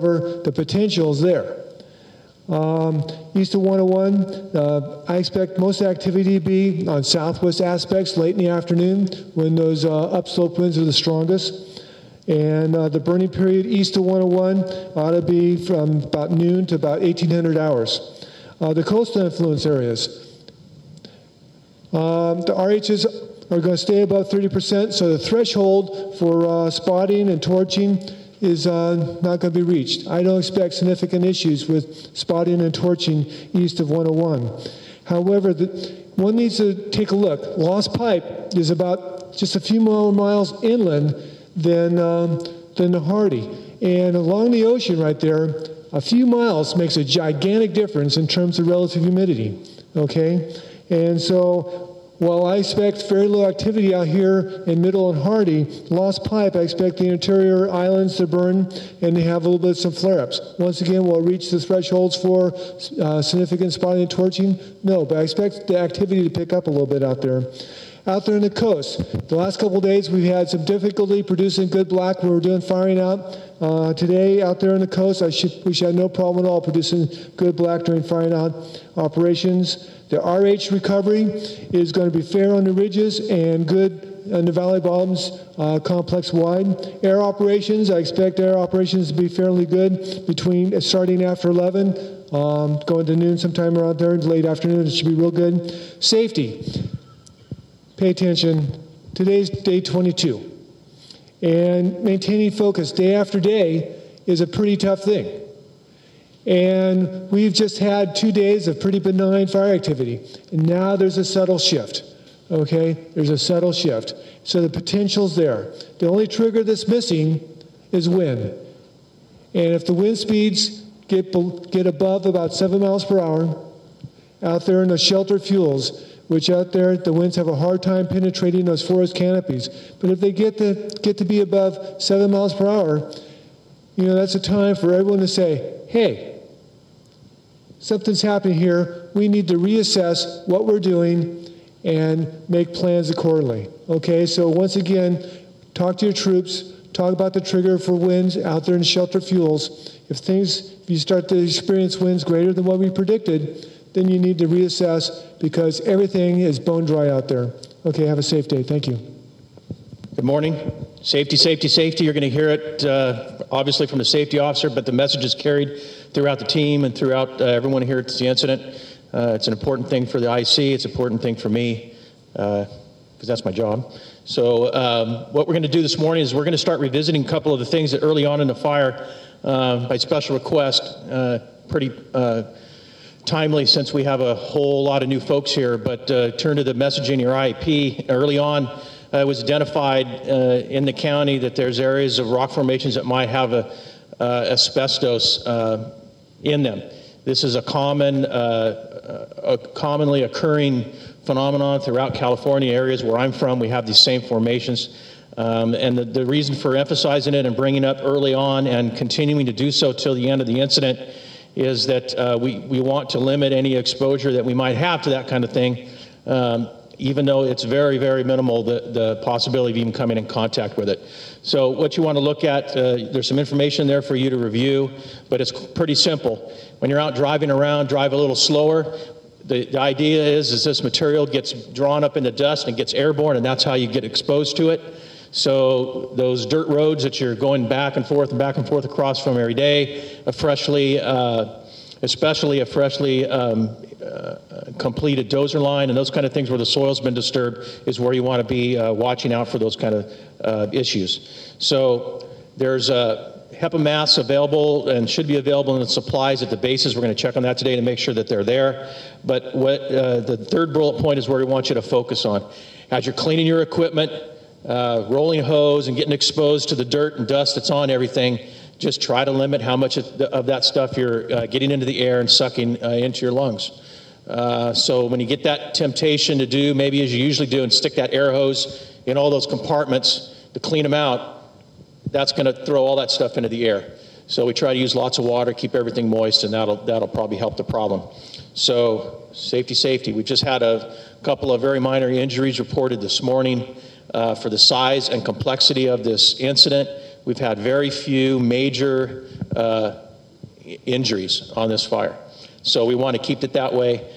The potential is there. East of 101, I expect most activity to be on southwest aspects late in the afternoon when those upslope winds are the strongest. And the burning period east of 101 ought to be from about noon to about 1800 hours. The coastal influence areas. The RHs are going to stay above 30%, so the threshold for spotting and torching is not going to be reached. I don't expect significant issues with spotting and torching east of 101. However, one needs to take a look. Lost Pipe is about just a few more miles inland than the Hardy. And along the ocean right there, a few miles makes a gigantic difference in terms of relative humidity, okay? And so while I expect very low activity out here in Middle and Hardy, Lost Pipe, I expect the interior islands to burn and they have a little bit of some flare-ups. Once again, will it reach the thresholds for significant spotting and torching? No, but I expect the activity to pick up a little bit out there. Out there on the coast, the last couple of days we've had some difficulty producing good black when we're doing firing out. Today, out there on the coast, we should have no problem at all producing good black during firing out operations. The RH recovery is going to be fair on the ridges and good on the valley bottoms complex wide. Air operations, I expect air operations to be fairly good between starting after 11, going to noon sometime around there, late afternoon, it should be real good. Safety. Pay attention, today's day 22. And maintaining focus day after day is a pretty tough thing. And we've just had 2 days of pretty benign fire activity. And now there's a subtle shift, okay? There's a subtle shift. So the potential's there. The only trigger that's missing is wind. And if the wind speeds get above about 7 miles per hour, out there in the sheltered fuels, which out there, the winds have a hard time penetrating those forest canopies. But if they get to be above 7 miles per hour, you know, that's a time for everyone to say, hey, something's happening here. We need to reassess what we're doing and make plans accordingly. Okay, so once again, talk to your troops, talk about the trigger for winds out there in shelter fuels. If you start to experience winds greater than what we predicted, then you need to reassess because everything is bone dry out there. Okay, have a safe day. Thank you. Good morning. Safety, safety, safety. You're going to hear it obviously from the safety officer, but the message is carried throughout the team and throughout everyone here at the incident. It's an important thing for the IC. It's an important thing for me because that's my job. So what we're going to do this morning is we're going to start revisiting a couple of the things that early on in the fire, by special request, pretty timely since we have a whole lot of new folks here, but turn to the message in your IEP. Early on, it was identified in the county that there's areas of rock formations that might have asbestos in them. This is a commonly occurring phenomenon throughout California. Areas where I'm from, we have these same formations. And the reason for emphasizing it and bringing it up early on and continuing to do so till the end of the incident is that we want to limit any exposure that we might have to that kind of thing, even though it's very, very minimal, the possibility of even coming in contact with it. So what you want to look at, there's some information there for you to review, but it's pretty simple. When you're out driving around, drive a little slower. The idea is this material gets drawn up into dust and gets airborne, and that's how you get exposed to it. So those dirt roads that you're going back and forth across from every day, especially a freshly completed dozer line and those kind of things where the soil's been disturbed is where you want to be watching out for those kind of issues. So there's HEPA masks available and should be available in the supplies at the bases. We're going to check on that today to make sure that they're there. But what the third bullet point is where we want you to focus on. As you're cleaning your equipment, rolling hose and getting exposed to the dirt and dust that's on everything, just try to limit how much of that stuff you're getting into the air and sucking into your lungs. So when you get that temptation to do, maybe as you usually do, and stick that air hose in all those compartments to clean them out, that's going to throw all that stuff into the air. So we try to use lots of water, keep everything moist, and that'll probably help the problem. So safety, safety. We've just had a couple of very minor injuries reported this morning. For the size and complexity of this incident, we've had very few major injuries on this fire. So we want to keep it that way.